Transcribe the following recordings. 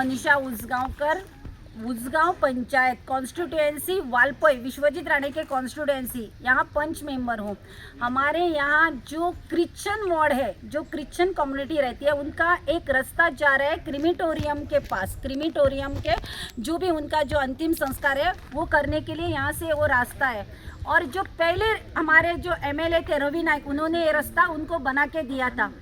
Manisha Usgaonkar, Usgaon panchayat constituency Valpoi, Vishwajeet Rane के constituency, यहाँ पंच member हूँ। हमारे यहाँ जो क्रिश्चियन वार्ड है, जो क्रिश्चियन कम्युनिटी रहती है, उनका एक रास्ता जा रहा है क्रीमेटोरियम के पास। क्रीमेटोरियम के जो भी उनका जो अंतिम संस्कार है वो करने के लिए यहाँ से वो रास्ता है। और जो पहले हमारे जो एमएलए थे रवि नायक, उन्होंने ये रास्ता उनको बना के दिया था।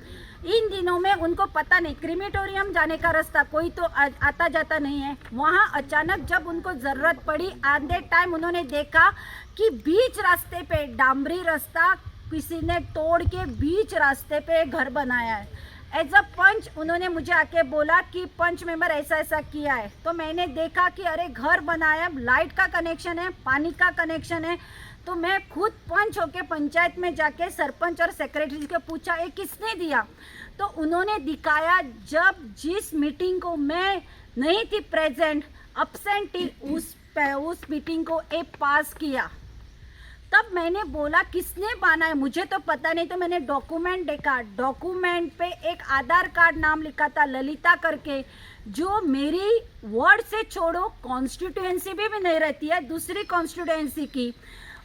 इन दिनों में उनको पता नहीं क्रीमेटोरियम जाने का रास्ता, कोई तो आता जाता नहीं है वहाँ। अचानक जब उनको ज़रूरत पड़ी आधे टाइम, उन्होंने देखा कि बीच रास्ते पे डामरी रास्ता किसी ने तोड़ के बीच रास्ते पे घर बनाया है। एज अ पंच उन्होंने मुझे आके बोला कि पंच मेंबर ऐसा ऐसा किया है। तो मैंने देखा कि अरे घर बनाया, लाइट का कनेक्शन है, पानी का कनेक्शन है। तो मैं खुद पंच होके पंचायत में जाके सरपंच और सेक्रेटरी को पूछा ये किसने दिया। तो उन्होंने दिखाया, जब जिस मीटिंग को मैं नहीं थी प्रेजेंट, अब्सेंट थी, उस मीटिंग को ये पास किया। तब मैंने बोला किसने बाना है, मुझे तो पता नहीं। तो मैंने डॉक्यूमेंट देखा, डॉक्यूमेंट पे एक आधार कार्ड नाम लिखा था ललिता करके, जो मेरी वार्ड से छोड़ो कॉन्स्टिट्यूएंसी भी नहीं रहती है, दूसरी कॉन्स्टिट्यूएंसी की।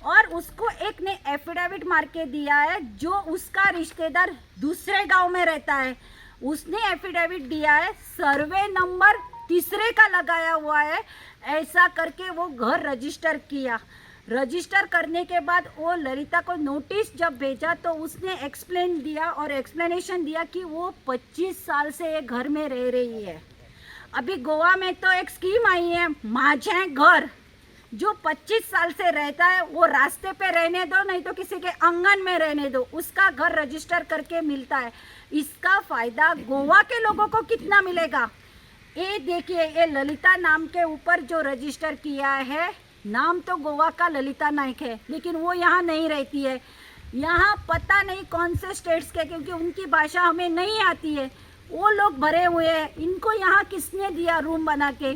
और उसको एक ने एफिडेविट मार के दिया है, जो उसका रिश्तेदार दूसरे गांव में रहता है, उसने एफिडेविट दिया है, सर्वे नंबर तीसरे का लगाया हुआ है। ऐसा करके वो घर रजिस्टर किया। रजिस्टर करने के बाद वो ललिता को नोटिस जब भेजा तो उसने एक्सप्लेन दिया और एक्सप्लेनेशन दिया कि वो 25 साल से ये घर में रह रही है। अभी गोवा में तो एक स्कीम आई है, माझे घर, जो 25 साल से रहता है वो रास्ते पे रहने दो, नहीं तो किसी के आंगन में रहने दो, उसका घर रजिस्टर करके मिलता है। इसका फायदा गोवा के लोगों को कितना मिलेगा, ये देखिए। ये ललिता नाम के ऊपर जो रजिस्टर किया है, नाम तो गोवा का ललिता नायक है, लेकिन वो यहाँ नहीं रहती है। यहाँ पता नहीं कौन से स्टेट्स के, क्योंकि उनकी भाषा हमें नहीं आती है, वो लोग भरे हुए हैं। इनको यहाँ किसने दिया रूम बना के।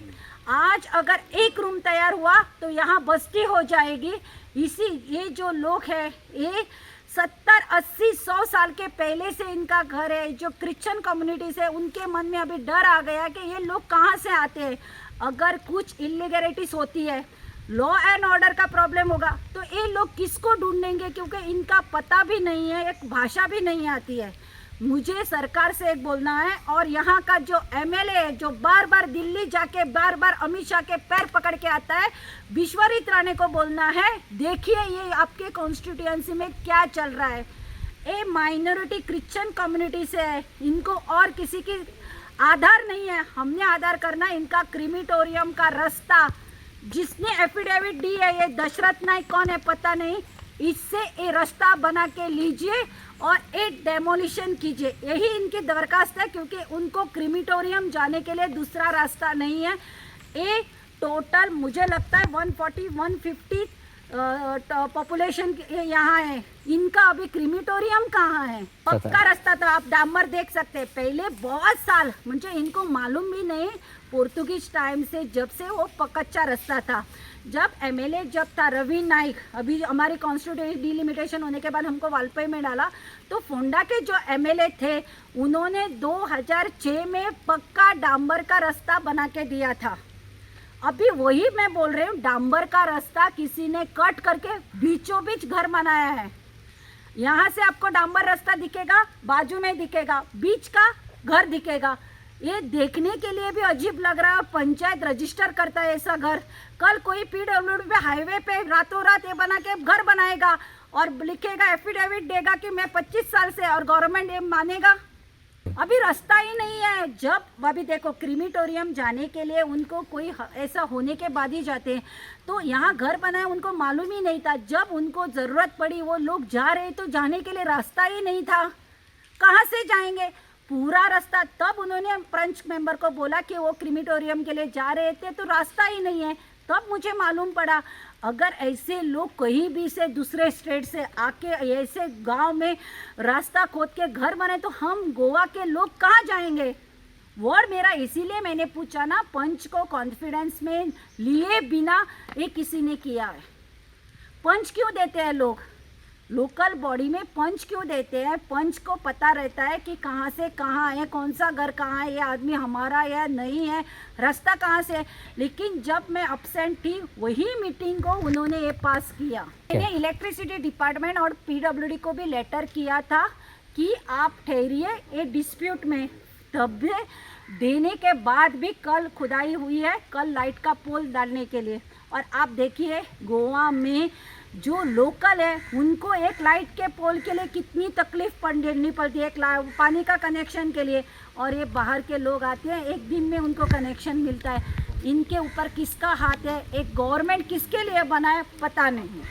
आज अगर एक रूम तैयार हुआ तो यहाँ बस्ती हो जाएगी। ये जो लोग हैं, ये 70, 80, 100 साल के पहले से इनका घर है। जो क्रिश्चियन कम्युनिटी से, उनके मन में अभी डर आ गया कि ये लोग कहाँ से आते हैं। अगर कुछ इलीगैलिटीज होती है, लॉ एंड ऑर्डर का प्रॉब्लम होगा, तो ये लोग किसको ढूंढेंगे, क्योंकि इनका पता भी नहीं है, एक भाषा भी नहीं आती है। मुझे सरकार से एक बोलना है, और यहाँ का जो एमएलए है, जो बार बार दिल्ली जाके बार बार अमित शाह के पैर पकड़ के आता है, विश्वजीत राणे को बोलना है, देखिए ये आपके कॉन्स्टिट्यूएंसी में क्या चल रहा है। ये माइनॉरिटी क्रिश्चियन कम्युनिटी से है, इनको और किसी की आधार नहीं है। हमने आधार करना इनका क्रीमेटोरियम का रास्ता, जिसने एफिडेविट दी है, ये दशरथ नायक कौन है पता नहीं, इससे ये रास्ता बना के लीजिए और एक डेमोलिशन कीजिए। यही इनकी दरखास्त है, क्योंकि उनको क्रीमेटोरियम जाने के लिए दूसरा रास्ता नहीं है। ये टोटल मुझे लगता है 140, 150 पॉपुलेशन यहाँ है, इनका अभी क्रीमेटोरियम कहाँ है। पक्का रास्ता था, आप डामर देख सकते हैं। पहले बहुत साल, मुझे इनको मालूम भी नहीं, पोर्तुगीज टाइम से, जब से वो कच्चा रास्ता था। जब एमएलए जब था रवि नायक, अभी हमारी कॉन्स्टिट्यूएंसी डिलिमिटेशन होने के बाद हमको वालपई में डाला, तो फोंडा के जो एमएलए थे, उन्होंने 2006 में पक्का डांबर का रास्ता बना के दिया था। अभी वही मैं बोल रही हूँ, डांबर का रास्ता किसी ने कट करके बीचों बीच घर बनाया है। यहाँ से आपको डांबर रास्ता दिखेगा, बाजू में दिखेगा, बीच का घर दिखेगा। ये देखने के लिए भी अजीब लग रहा है। पंचायत रजिस्टर करता है ऐसा घर, कल कोई पीडब्ल्यूडी पे हाईवे पे रातों रात ये बना के घर बनाएगा और लिखेगा, एफिडेविट देगा कि मैं 25 साल से, और गवर्नमेंट ये मानेगा। अभी रास्ता ही नहीं है। जब अभी देखो क्रीमेटोरियम जाने के लिए उनको कोई ऐसा होने के बाद ही जाते हैं, तो यहाँ घर बनाए उनको मालूम ही नहीं था। जब उनको ज़रूरत पड़ी वो लोग जा रहे, तो जाने के लिए रास्ता ही नहीं था, कहाँ से जाएंगे पूरा रास्ता। तब उन्होंने पंच मेंबर को बोला कि वो क्रीमेटोरियम के लिए जा रहे थे, तो रास्ता ही नहीं है। तब मुझे मालूम पड़ा, अगर ऐसे लोग कहीं भी से दूसरे स्टेट से आके ऐसे गांव में रास्ता खोद के घर बने, तो हम गोवा के लोग कहाँ जाएंगे। वर्ड मेरा इसीलिए मैंने पूछा ना, पंच को कॉन्फिडेंस में लिए बिना ये किसी ने किया है। पंच क्यों देते हैं लोग, लोकल बॉडी में पंच क्यों देते हैं? पंच को पता रहता है कि कहाँ से कहाँ है, कौन सा घर कहाँ है, ये आदमी हमारा या नहीं है, रास्ता कहाँ से है। लेकिन जब मैं अपसेंट थी वही मीटिंग को उन्होंने ये पास किया। मैंने इलेक्ट्रिसिटी डिपार्टमेंट और पीडब्ल्यूडी को भी लेटर किया था कि आप ठहरिए, ये डिस्प्यूट में। तब भी देने के बाद भी कल खुदाई हुई है, कल लाइट का पोल डालने के लिए। और आप देखिए गोवा में जो लोकल है उनको एक लाइट के पोल के लिए कितनी तकलीफ झेलनी पड़ती है, एक पानी का कनेक्शन के लिए। और ये बाहर के लोग आते हैं, एक दिन में उनको कनेक्शन मिलता है। इनके ऊपर किसका हाथ है? एक गवर्नमेंट किसके लिए बना है पता नहीं।